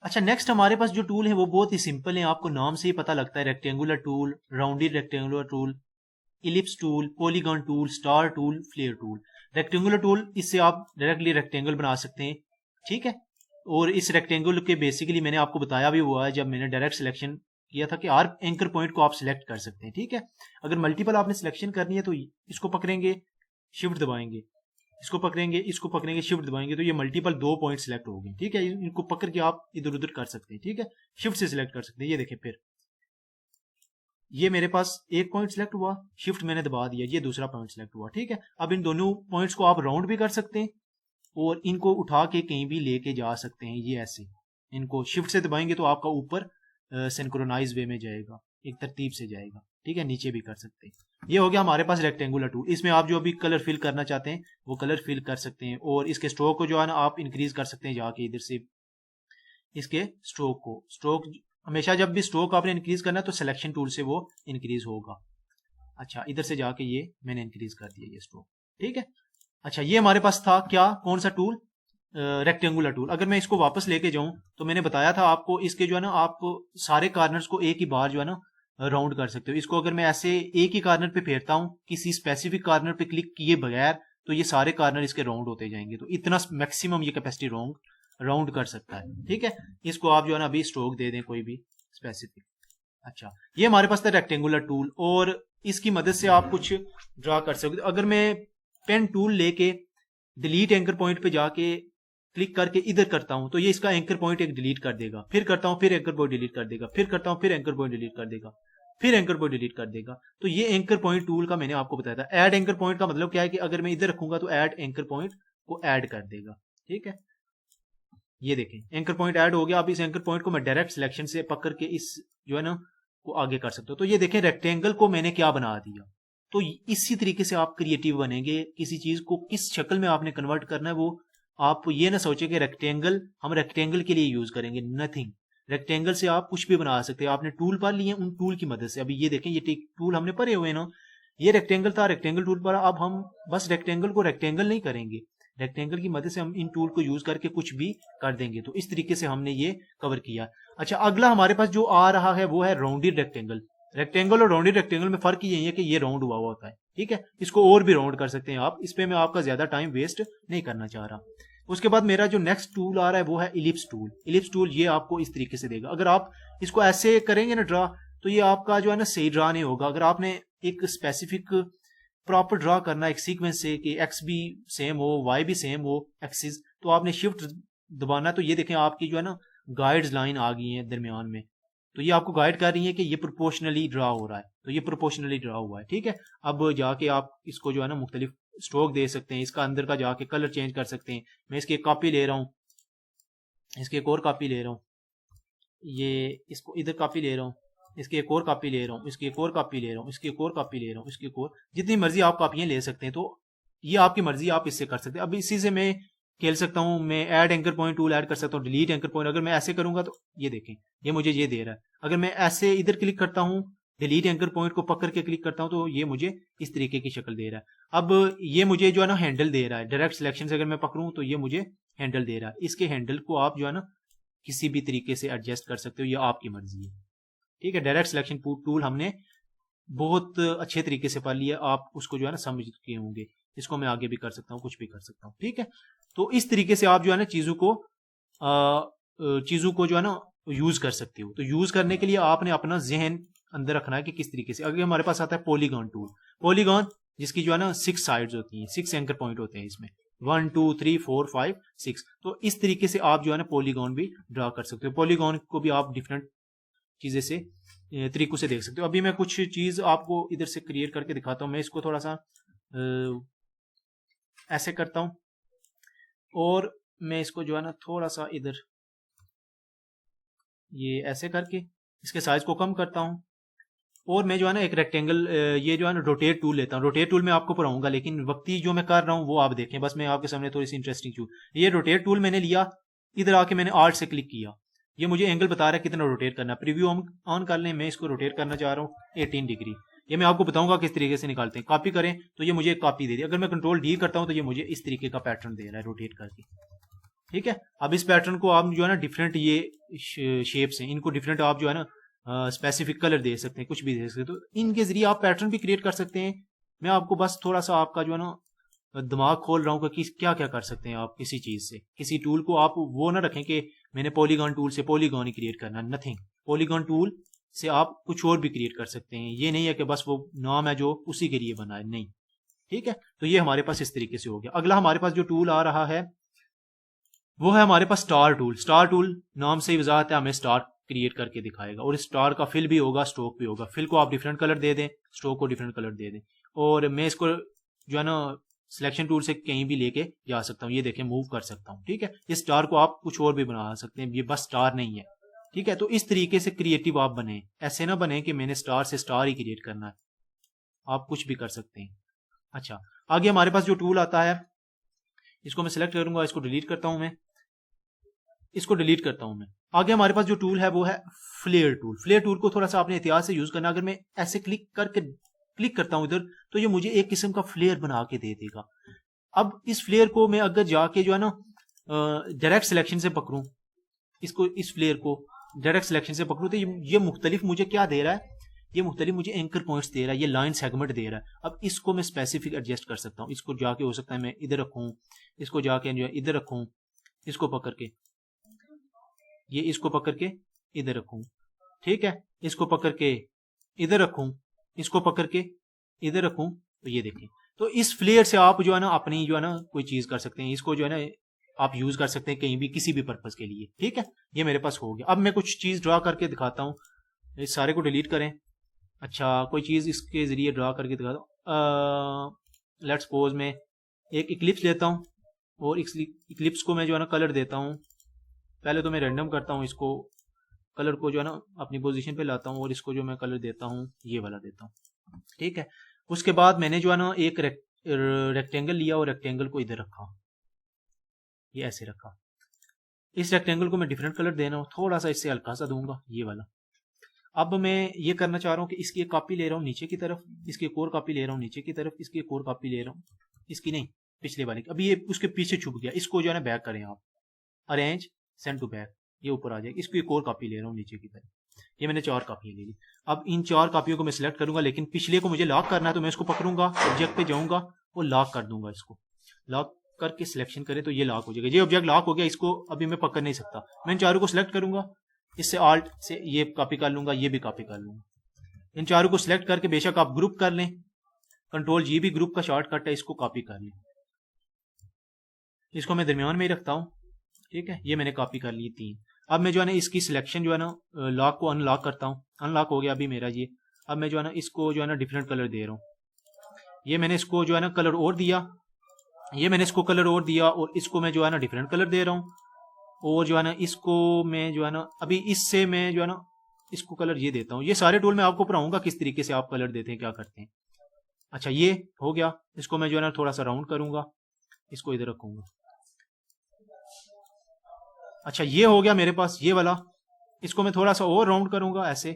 अच्छा, नेक्स्ट हमारे पास जो टूल है वो बहुत ही सिंपल है, आपको नाम से ही पता लगता है। Rectangular tool, rounded rectangular tool, ellipse tool, polygon tool, star tool, flare tool. Rectangular tool, इससे आप डायरेक्टली रेक्टेंगल बना सकते हैं, ठीक है। और इस रेक्टेंगल के बेसिकली मैंने आपको बताया भी हुआ है जब मैंने डायरेक्ट सिलेक्शन किया था कि हर एंकर पॉइंट को आप सिलेक्ट कर सकते हैं, ठीक है। अगर मल्टीपल आपने सिलेक्शन करनी है तो इसको पकड़ेंगे, शिफ्ट दबाएंगे, इसको पकड़ेंगे, इसको पकड़ेंगे, शिफ्ट दबाएंगे, तो ये मल्टीपल 2 पॉइंट सिलेक्ट हो गए, ठीक है। इनको पकड़ के आप इधर उधर कर सकते हैं, ठीक है। शिफ्ट से सिलेक्ट कर सकते हैं। ये देखें, फिर ये मेरे पास एक पॉइंट सिलेक्ट हुआ, शिफ्ट मैंने दबा दिया, ये दूसरा पॉइंट सिलेक्ट हुआ, ठीक है। अब इन दोनों पॉइंट्स को आप राउंड भी कर सकते हैं और इनको उठा के कहीं भी लेके जा सकते हैं। ये ऐसे इनको शिफ्ट से दबाएंगे तो आपका ऊपर सिंक्रोनाइज वे में जाएगा, एक तरतीब से जाएगा, ठीक है। नीचे भी कर सकते हैं। ये हो गया हमारे पास रेक्टेंगुलर टूल। इसमें आप जो भी कलर फिल करना चाहते हैं वो कलर फिल कर सकते हैं, और इसके स्ट्रोक को जो है ना आप इंक्रीज कर सकते हैं जाके इधर से। इसके स्ट्रोक को, स्ट्रोक हमेशा जब भी स्ट्रोक आपने इंक्रीज करना है तो सिलेक्शन टूल से वो इंक्रीज होगा। अच्छा, इधर से जाके ये मैंने इंक्रीज कर दिया ये स्ट्रोक, ठीक है। अच्छा, ये हमारे पास था क्या, कौन सा टूल, रेक्टेंगुलर टूल। अगर मैं इसको वापस लेके जाऊं तो मैंने बताया था आपको, इसके जो है ना आप सारे कार्नर्स को एक ही बार जो है ना राउंड कर सकते हो। इसको अगर मैं ऐसे एक ही कार्नर पे फेरता हूं किसी स्पेसिफिक कार्नर पे क्लिक किए बगैर, तो ये सारे कार्नर इसके राउंड होते जाएंगे। तो इतना मैक्सिमम ये कैपेसिटी राउंड कर सकता है, ठीक है। इसको आप जो है ना अभी स्ट्रोक दे दें कोई भी स्पेसिफिक। अच्छा, ये हमारे पास था रेक्टेंगुलर टूल, और इसकी मदद से आप कुछ ड्रा कर सकते हो। अगर मैं पेन टूल लेके डिलीट एंकर पॉइंट पे जाके क्लिक करके इधर करता हूं तो ये इसका एंकर पॉइंट एक डिलीट कर देगा, फिर करता हूं फिर एंकर पॉइंट डिलीट कर देगा, फिर करता हूं फिर एंकर पॉइंट डिलीट कर देगा, फिर एंकर पॉइंट डिलीट कर देगा। तो ये एंकर पॉइंट टूल का मैंने आपको बताया था। ऐड एंकर पॉइंट का मतलब क्या है कि अगर मैं इधर रखूंगा तो ऐड एंकर पॉइंट को ऐड कर देगा, ठीक है। ये देखें, एंकर पॉइंट ऐड हो गया। अब इस एंकर पॉइंट को मैं डायरेक्ट सिलेक्शन से पकड़ के इस जो है ना को आगे कर सकते हो। तो ये देखें, रेक्टेंगल को मैंने क्या बना दिया। तो इसी तरीके से आप क्रिएटिव बनेंगे। किसी चीज को किस शक्ल में आपने कन्वर्ट करना है वो आप ये ना सोचे कि रेक्टेंगल हम रेक्टेंगल के लिए यूज करेंगे, नथिंग। रेक्टेंगल से आप कुछ भी बना सकते हैं। आपने टूल पढ़ लिए, उन टूल की मदद से। अभी ये देखें, ये टूल हमने पढ़े हुए ना, ये रेक्टेंगल था, रेक्टेंगल टूल पर। अब हम बस रेक्टेंगल को रेक्टेंगल नहीं करेंगे, रेक्टेंगल की मदद से हम इन टूल को यूज करके कुछ भी कर देंगे। तो इस तरीके से हमने ये कवर किया। अच्छा, अगला हमारे पास जो आ रहा है वो है राउंडेड रेक्टेंगल। रेक्टेंगल और राउंडेड रेक्टेंगल में फर्क यही है कि ये राउंड हुआ होता है, ठीक है। इसको और भी राउंड कर सकते हैं आप। इस पे मैं आपका ज्यादा टाइम वेस्ट नहीं करना चाह रहा। उसके बाद मेरा जो नेक्स्ट टूल आ रहा है वो है इलिप्स टूल। इलिप्स टूल ये आपको इस तरीके से देगा। अगर आप इसको ऐसे करेंगे ना ड्रा, तो ये आपका जो है ना सही ड्रा नहीं होगा। अगर आपने एक स्पेसिफिक प्रॉपर ड्रा करना एक सीक्वेंस से कि एक्स भी सेम हो, वाई भी सेम हो एक्सिस, तो आपने शिफ्ट दबाना। तो ये देखें, आपकी जो है ना गाइड्स लाइन आ गई है दरमियान में। तो ये आपको गाइड कर रही है कि ये प्रोपोर्शनली ड्रा हो रहा है। तो ये प्रोपोर्शनली ड्रा हुआ है, ठीक है। अब जाके आप इसको जो है ना मुख्तलिफ स्ट्रोक दे सकते हैं। इसका अंदर का जाके कलर चेंज कर सकते हैं। मैं इसकी एक कॉपी ले रहा हूँ, इसकी एक और कॉपी ले रहा हूँ, ये इसको इधर कॉपी ले रहा हूँ, इसकी एक और कॉपी ले रहा हूँ, इसकी एक और कॉपी ले रहा हूँ, इसकी एक और कॉपी ले रहा हूँ, इसकी एक और, जितनी मर्जी आप कॉपियां ले सकते हैं। तो ये आपकी मर्जी, आप इससे कर सकते हैं। अब इसी से मैं खेल सकता हूँ। मैं add anchor point tool add कर सकता हूँ, डिलीट एंकर पॉइंट। अगर मैं ऐसे करूंगा तो ये देखें, ये मुझे ये दे रहा है। अगर मैं ऐसे इधर क्लिक करता हूँ, डिलीट एंकर पॉइंट को पकड़ के क्लिक करता हूँ, तो ये मुझे इस तरीके की शक्ल दे रहा है। अब ये मुझे जो है ना हैंडल दे रहा है। डायरेक्ट सिलेक्शन से अगर मैं पकड़ूं तो ये मुझे हैंडल दे रहा है। इसके हैंडल को आप जो है ना किसी भी तरीके से एडजस्ट कर सकते हो, ये आपकी मर्जी है, ठीक है। डायरेक्ट सिलेक्शन टूल हमने बहुत अच्छे तरीके से पढ़ लिया, आप उसको जो है ना समझ के होंगे। इसको मैं आगे भी कर सकता हूँ, कुछ भी कर सकता हूँ, ठीक है। तो इस तरीके से आप जो है ना चीजों को जो है ना यूज कर सकते हो। तो यूज करने के लिए आपने अपना जहन अंदर रखना है कि किस तरीके से। अगर हमारे पास आता है पॉलीगॉन टूल, पॉलीगॉन जिसकी जो है ना 6 साइड्स होती हैं, 6 एंकर पॉइंट होते हैं इसमें, 1 2 3 4 5 6। तो इस तरीके से आप जो है ना पॉलीगॉन भी ड्रा कर सकते हो। पॉलीगॉन को भी आप डिफरेंट चीजें से तरीकों से देख सकते हो। अभी मैं कुछ चीज आपको इधर से क्रिएट करके दिखाता हूँ। मैं इसको थोड़ा सा ऐसे करता हूँ, और मैं इसको जो है ना थोड़ा सा इधर ये ऐसे करके इसके साइज को कम करता हूँ। और मैं जो है ना एक रेक्टेंगल ये जो है ना रोटेट टूल लेता हूँ। रोटेट टूल मैं आपको पढ़ाऊंगा, लेकिन वक्ती जो मैं कर रहा हूँ वो आप देखें। बस मैं आपके सामने थोड़ी सी इंटरेस्टिंग चीज, ये रोटेट टूल मैंने लिया, इधर आके मैंने आर्ट से क्लिक किया, ये मुझे एंगल बता रहा है कितना रोटेट करना। प्रीव्यू ऑन कर लें, मैं इसको रोटेट करना चाह रहा हूँ 18 डिग्री। ये मैं आपको बताऊंगा किस तरीके से निकालते हैं। कॉपी करें तो ये मुझे एक कॉपी दे दी। अगर मैं कंट्रोल डी करता हूँ तो ये मुझे इस तरीके का पैटर्न दे रहा है रोटेट करके। ठीक है। अब इस पैटर्न को आप जो है ना डिफरेंट ये शेप्स हैं, इनको डिफरेंट आप जो है ना स्पेसिफिक कलर दे सकते हैं, कुछ भी दे सकते हैं। तो इनके जरिए आप पैटर्न भी क्रिएट कर सकते हैं। मैं आपको बस थोड़ा सा आपका जो है ना दिमाग खोल रहा हूँ कि क्या क्या कर सकते हैं आप किसी चीज से। किसी टूल को आप वो ना रखें कि मैंने पॉलीगॉन टूल से पॉलीगॉन ही क्रिएट करना, नथिंग। पॉलीगॉन टूल से आप कुछ और भी क्रिएट कर सकते हैं। ये नहीं है कि बस वो नाम है जो उसी के लिए बना है, नहीं। ठीक है, तो ये हमारे पास इस तरीके से हो गया। अगला हमारे पास जो टूल आ रहा है वो है हमारे पास स्टार टूल। स्टार टूल नाम से ही वजाहत है, हमें स्टार क्रिएट करके दिखाएगा। और स्टार का फिल भी होगा, स्ट्रोक भी होगा। फिल को आप डिफरेंट कलर दे दें, स्ट्रोक को डिफरेंट कलर दे दें। और मैं इसको जो है ना सिलेक्शन टूल से कहीं भी लेके जा सकता हूँ। ये देखें, मूव कर सकता हूँ। ठीक है, इस स्टार को आप कुछ और भी बना सकते हैं, ये बस स्टार नहीं है। ठीक है, तो इस तरीके से क्रिएटिव आप बने, ऐसे ना बने कि मैंने स्टार से स्टार ही क्रिएट करना है, आप कुछ भी कर सकते हैं। अच्छा, आगे हमारे पास जो टूल आता है, इसको मैं सिलेक्ट करूंगा, इसको डिलीट करता हूं मैं, इसको डिलीट करता हूं मैं। आगे हमारे पास जो टूल है वो है फ्लेयर टूल। फ्लेयर टूल को थोड़ा सा आपने एहतियात से यूज करना। अगर मैं ऐसे क्लिक करता हूं इधर, तो ये मुझे एक किस्म का फ्लेयर बना के दे देगा। अब इस फ्लेयर को मैं अगर जाके जो है ना डायरेक्ट सिलेक्शन से पकड़ूं, इसको, इस फ्लेयर को डायरेक्ट सिलेक्शन से पकड़ूं, तो ये मुख्तलिफ मुझे क्या दे रहा है, ये मुख्तलिफ मुझे एंकर पॉइंट्स दे रहा है, ये लाइन सेगमेंट दे रहा है। अब इसको मैं स्पेसिफिक एडजस्ट कर सकता हूँ। इसको जाके हो सकता है मैं इधर रखूं, इसको जाके जो है इधर रखूं, इसको पकड़ के, ये इसको पकड़ के इधर रखूं। ठीक है, इसको पकड़ के इधर रखूं, इसको पकड़ के इधर रखूं। तो ये देखें, तो इस फ्लेयर से आप जो है ना अपनी जो है ना कोई चीज कर सकते हैं। इसको जो है ना आप यूज कर सकते हैं कहीं भी, किसी भी पर्पज के लिए। ठीक है, ये मेरे पास हो गया। अब मैं कुछ चीज ड्रा करके दिखाता हूँ। इस सारे को डिलीट करें। अच्छा, कोई चीज इसके जरिए ड्रा करके दिखाता हूँ। लेट्स सपोज मैं एक इक्लिप्स लेता हूँ, और इक्लिप्स को मैं जो है ना कलर देता हूँ। पहले तो मैं रैंडम करता हूँ, इसको कलर को जो है ना अपनी पोजीशन पे लाता हूँ, और इसको जो मैं कलर देता हूँ ये वाला देता हूँ। ठीक है, उसके बाद मैंने जो है ना एक रेक्टेंगल लिया, और रेक्टेंगल को इधर रखा, ये ऐसे रखा। इस रेक्टेंगल को मैं डिफरेंट कलर देना हूँ, थोड़ा सा इससे हल्का सा दूंगा, ये वाला। अब मैं ये करना चाह रहा हूँ कि इसकी एक कॉपी ले रहा हूँ नीचे की तरफ, इसकी एक और कॉपी ले रहा हूँ नीचे की तरफ, इसकी एक और कॉपी ले रहा हूँ, इसकी नहीं, पिछले वाले की। अभी ये उसके पीछे छुप गया, इसको जो है ना बैक करें आप, अरेंज सेंड टू बैक, ये ऊपर आ जाएगा। इसकी एक और कॉपी ले रहा हूँ नीचे की तरफ। ये मैंने 4 कॉपियां ले ली। अब इन 4 कॉपियों को मैं सिलेक्ट करूंगा, लेकिन पिछले को मुझे लॉक करना है, तो मैं इसको पकड़ूंगा, ऑब्जेक्ट पे जाऊंगा और लॉक कर दूंगा। इसको लॉक करके सिलेक्शन करें तो ये लॉक हो जाएगा। ये ऑब्जेक्ट लॉक हो गया, इसको अभी मैं पकड़ नहीं सकता। मैं इन 4 को सिलेक्ट करूंगा, इससे आल्ट से ये कॉपी कर लूंगा, ये भी कॉपी कर लूंगा। इन 4 को सिलेक्ट करके बेशक आप ग्रुप कर लें, कंट्रोल जी भी ग्रुप का शॉर्टकट है, इसको कॉपी कर लें। इसको मैं दरमियान में ही रखता हूँ। ठीक है, ये मैंने कॉपी कर ली 3। अब मैं जो है ना इसकी सिलेक्शन जो है ना लॉक को अनलॉक करता हूँ। अनलॉक हो गया अभी मेरा ये। अब मैं जो है ना इसको जो है ना डिफरेंट कलर दे रहा हूँ। ये मैंने इसको जो है ना कलर और दिया, ये मैंने इसको कलर और दिया, और इसको मैं जो है ना डिफरेंट कलर दे रहा हूँ। और जो है ना इसको मैं जो है ना अभी इससे मैं जो है ना इसको कलर ये देता हूँ। ये सारे टूल मैं आपको पढ़ाऊंगा किस तरीके से आप कलर देते हैं, क्या करते हैं। अच्छा, ये हो गया। इसको मैं जो है ना थोड़ा सा राउंड करूंगा, इसको इधर रखूंगा। अच्छा, ये हो गया मेरे पास ये वाला। इसको मैं थोड़ा सा और राउंड करूंगा, ऐसे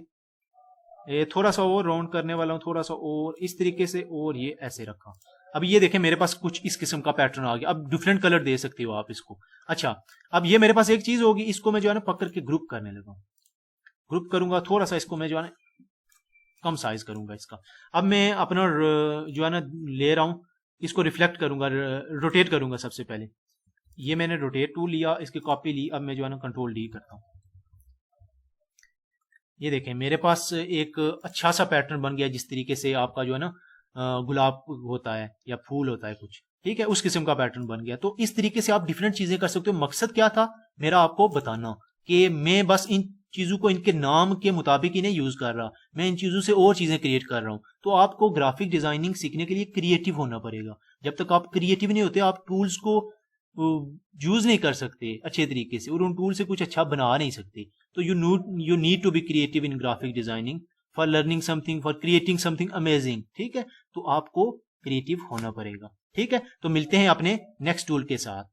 ये थोड़ा सा और राउंड करने वाला हूँ, थोड़ा सा और इस तरीके से, और ये ऐसे रखा। अब ये देखें मेरे पास कुछ इस किस्म का पैटर्न आ गया। अब डिफरेंट कलर दे सकते हो आप इसको। अच्छा, अब ये मेरे पास एक चीज होगी, इसको मैं जो है ना पकड़ के ग्रुप करने लगा। ग्रुप करूंगा थोड़ा सा, इसको मैं जो है ना कम साइज करूंगा इसका। अब मैं अपना जो है ना ले रहा हूं, इसको रिफ्लेक्ट करूंगा, रोटेट करूंगा। सबसे पहले ये मैंने रोटेट टूल लिया, इसकी कॉपी ली। अब मैं जो है ना कंट्रोल डी करता हूं। ये देखें मेरे पास एक अच्छा सा पैटर्न बन गया, जिस तरीके से आपका जो है ना गुलाब होता है या फूल होता है कुछ, ठीक है, उस किस्म का पैटर्न बन गया। तो इस तरीके से आप डिफरेंट चीजें कर सकते हो। मकसद क्या था मेरा, आपको बताना कि मैं बस इन चीजों को इनके नाम के मुताबिक ही नहीं यूज कर रहा, मैं इन चीजों से और चीजें क्रिएट कर रहा हूं। तो आपको ग्राफिक डिजाइनिंग सीखने के लिए क्रिएटिव होना पड़ेगा। जब तक आप क्रिएटिव नहीं होते, आप टूल्स को यूज नहीं कर सकते अच्छे तरीके से, और उन टूल से कुछ अच्छा बना नहीं सकते। तो you need to be creative in graphic designing for learning something, for creating something amazing. ठीक है, तो आपको क्रिएटिव होना पड़ेगा। ठीक है, तो मिलते हैं अपने नेक्स्ट टूल के साथ।